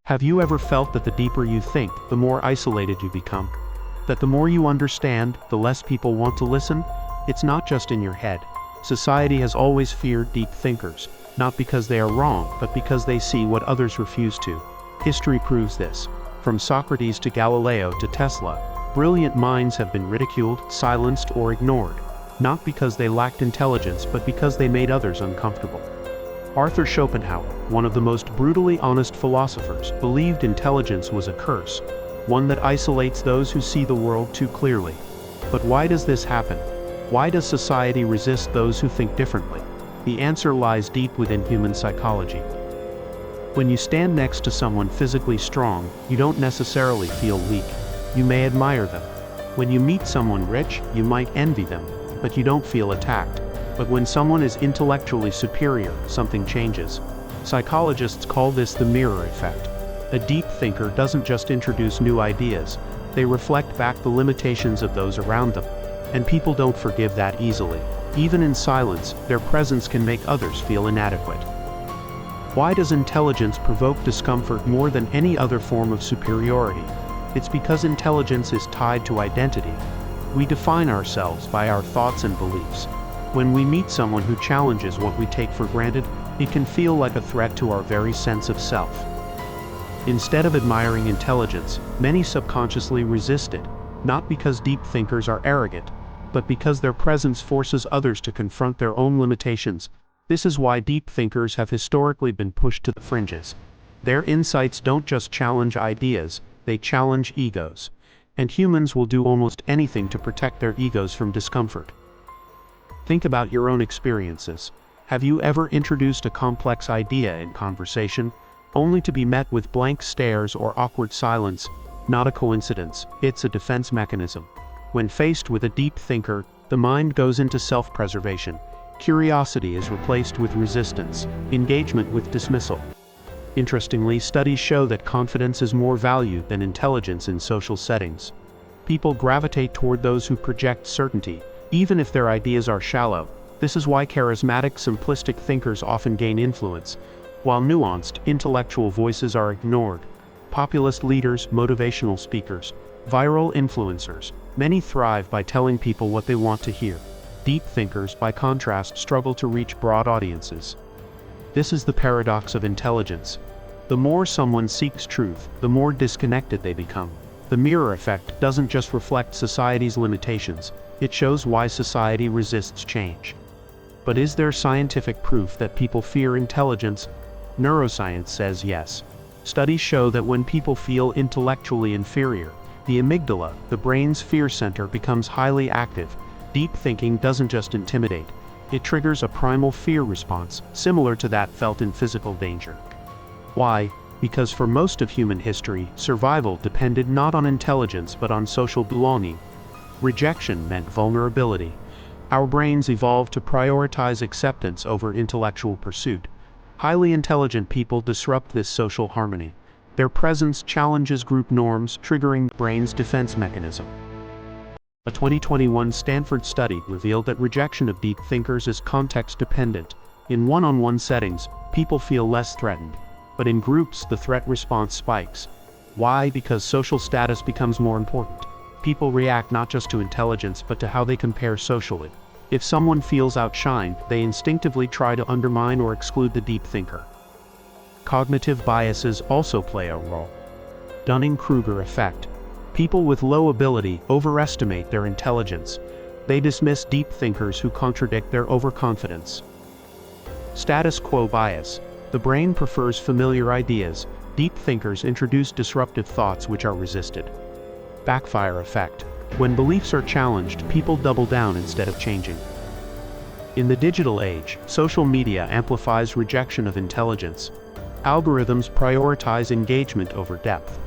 Have you ever felt that the deeper you think, the more isolated you become? That the more you understand, the less people want to listen? It's not just in your head. Society has always feared deep thinkers, not because they are wrong, but because they see what others refuse to. History proves this. From Socrates to Galileo to Tesla, brilliant minds have been ridiculed, silenced, or ignored, not because they lacked intelligence, but because they made others uncomfortable. Arthur Schopenhauer, one of the most brutally honest philosophers, believed intelligence was a curse, one that isolates those who see the world too clearly. But why does this happen? Why does society resist those who think differently? The answer lies deep within human psychology. When you stand next to someone physically strong, you don't necessarily feel weak. You may admire them. When you meet someone rich, you might envy them, but you don't feel attacked. But when someone is intellectually superior, something changes. Psychologists call this the mirror effect. A deep thinker doesn't just introduce new ideas, they reflect back the limitations of those around them. And people don't forgive that easily. Even in silence, their presence can make others feel inadequate. Why does intelligence provoke discomfort more than any other form of superiority? It's because intelligence is tied to identity. We define ourselves by our thoughts and beliefs. When we meet someone who challenges what we take for granted, it can feel like a threat to our very sense of self. Instead of admiring intelligence, many subconsciously resist it, not because deep thinkers are arrogant, but because their presence forces others to confront their own limitations. This is why deep thinkers have historically been pushed to the fringes. Their insights don't just challenge ideas, they challenge egos. And humans will do almost anything to protect their egos from discomfort. Think about your own experiences. Have you ever introduced a complex idea in conversation, only to be met with blank stares or awkward silence? Not a coincidence, it's a defense mechanism. When faced with a deep thinker, the mind goes into self-preservation. Curiosity is replaced with resistance, engagement with dismissal. Interestingly, studies show that confidence is more valued than intelligence in social settings. People gravitate toward those who project certainty, even if their ideas are shallow. This is why charismatic, simplistic thinkers often gain influence, while nuanced, intellectual voices are ignored. Populist leaders, motivational speakers, viral influencers, many thrive by telling people what they want to hear. Deep thinkers, by contrast, struggle to reach broad audiences. This is the paradox of intelligence. The more someone seeks truth, the more disconnected they become. The mirror effect doesn't just reflect society's limitations, it shows why society resists change. But is there scientific proof that people fear intelligence? Neuroscience says yes. Studies show that when people feel intellectually inferior, the amygdala, the brain's fear center, becomes highly active. Deep thinking doesn't just intimidate, it triggers a primal fear response, similar to that felt in physical danger. Why? Because for most of human history, survival depended not on intelligence but on social belonging. Rejection meant vulnerability. Our brains evolved to prioritize acceptance over intellectual pursuit. Highly intelligent people disrupt this social harmony. Their presence challenges group norms, triggering the brain's defense mechanism. A 2021 Stanford study revealed that rejection of deep thinkers is context-dependent. In one-on-one settings, people feel less threatened, but in groups, the threat response spikes. Why? Because social status becomes more important. People react not just to intelligence but to how they compare socially. If someone feels outshined, they instinctively try to undermine or exclude the deep thinker. Cognitive biases also play a role. Dunning-Kruger effect. People with low ability overestimate their intelligence. They dismiss deep thinkers who contradict their overconfidence. Status quo bias. The brain prefers familiar ideas. Deep thinkers introduce disruptive thoughts which are resisted. Backfire effect. When beliefs are challenged, people double down instead of changing. In the digital age, social media amplifies rejection of intelligence. Algorithms prioritize engagement over depth.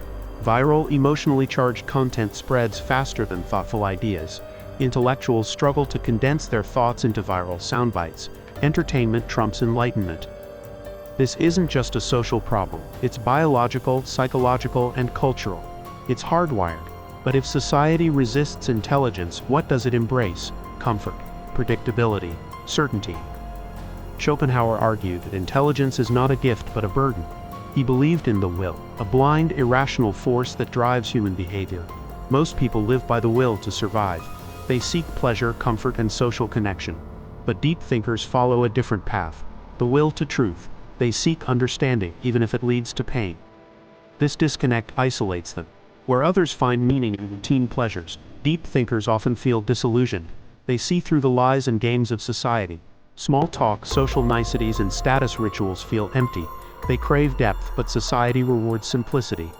Viral, emotionally charged content spreads faster than thoughtful ideas. Intellectuals struggle to condense their thoughts into viral soundbites. Entertainment trumps enlightenment. This isn't just a social problem, it's biological, psychological, and cultural. It's hardwired. But if society resists intelligence, what does it embrace? Comfort, predictability, certainty. Schopenhauer argued that intelligence is not a gift but a burden. He believed in the will, a blind, irrational force that drives human behavior. Most people live by the will to survive. They seek pleasure, comfort, and social connection. But deep thinkers follow a different path, the will to truth. They seek understanding, even if it leads to pain. This disconnect isolates them. Where others find meaning in routine pleasures, deep thinkers often feel disillusioned. They see through the lies and games of society. Small talk, social niceties, and status rituals feel empty. They crave depth, but society rewards simplicity.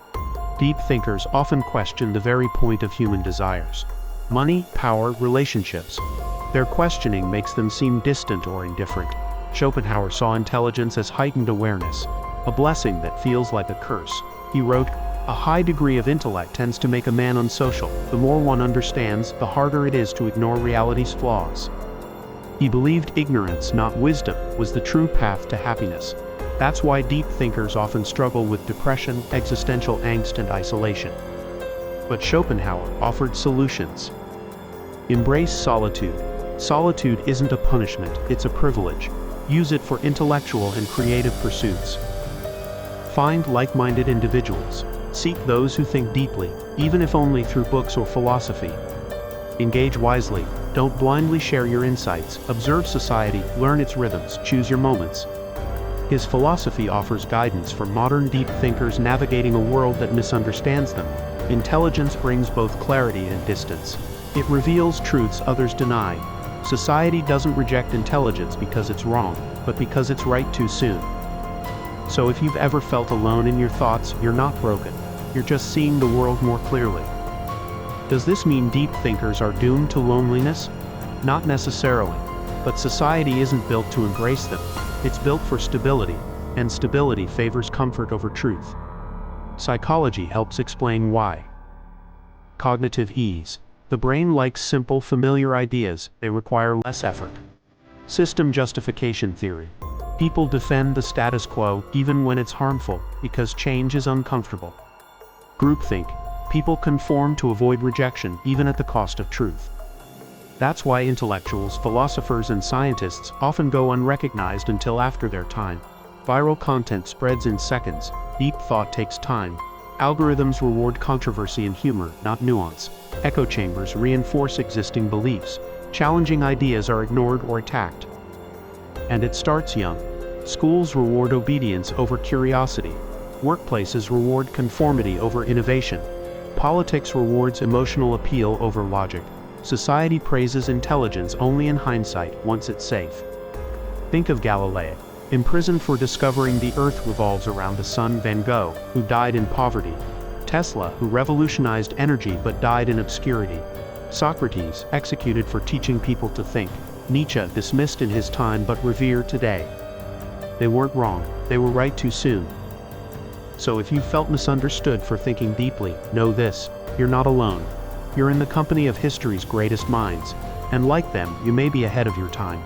Deep thinkers often question the very point of human desires: money, power, relationships. Their questioning makes them seem distant or indifferent. Schopenhauer saw intelligence as heightened awareness, a blessing that feels like a curse. He wrote, "A high degree of intellect tends to make a man unsocial. The more one understands, the harder it is to ignore reality's flaws." He believed ignorance, not wisdom, was the true path to happiness. That's why deep thinkers often struggle with depression, existential angst, and isolation. But Schopenhauer offered solutions. Embrace solitude. Solitude isn't a punishment, it's a privilege. Use it for intellectual and creative pursuits. Find like-minded individuals. Seek those who think deeply, even if only through books or philosophy. Engage wisely. Don't blindly share your insights. Observe society, learn its rhythms, choose your moments. His philosophy offers guidance for modern deep thinkers navigating a world that misunderstands them. Intelligence brings both clarity and distance. It reveals truths others deny. Society doesn't reject intelligence because it's wrong, but because it's right too soon. So if you've ever felt alone in your thoughts, you're not broken. You're just seeing the world more clearly. Does this mean deep thinkers are doomed to loneliness? Not necessarily. But society isn't built to embrace them. It's built for stability, and stability favors comfort over truth. Psychology helps explain why. Cognitive ease. The brain likes simple, familiar ideas. They require less effort. System justification theory. People defend the status quo even when it's harmful, because change is uncomfortable. Groupthink. People conform to avoid rejection, even at the cost of truth. That's why intellectuals, philosophers, and scientists often go unrecognized until after their time. Viral content spreads in seconds. Deep thought takes time. Algorithms reward controversy and humor, not nuance. Echo chambers reinforce existing beliefs. Challenging ideas are ignored or attacked. And it starts young. Schools reward obedience over curiosity. Workplaces reward conformity over innovation. Politics rewards emotional appeal over logic. Society praises intelligence only in hindsight, once it's safe. Think of Galileo, imprisoned for discovering the Earth revolves around the sun. Van Gogh, who died in poverty. Tesla, who revolutionized energy but died in obscurity. Socrates, executed for teaching people to think. Nietzsche, dismissed in his time but revered today. They weren't wrong, they were right too soon. So if you felt misunderstood for thinking deeply, know this: you're not alone. You're in the company of history's greatest minds, and like them, you may be ahead of your time.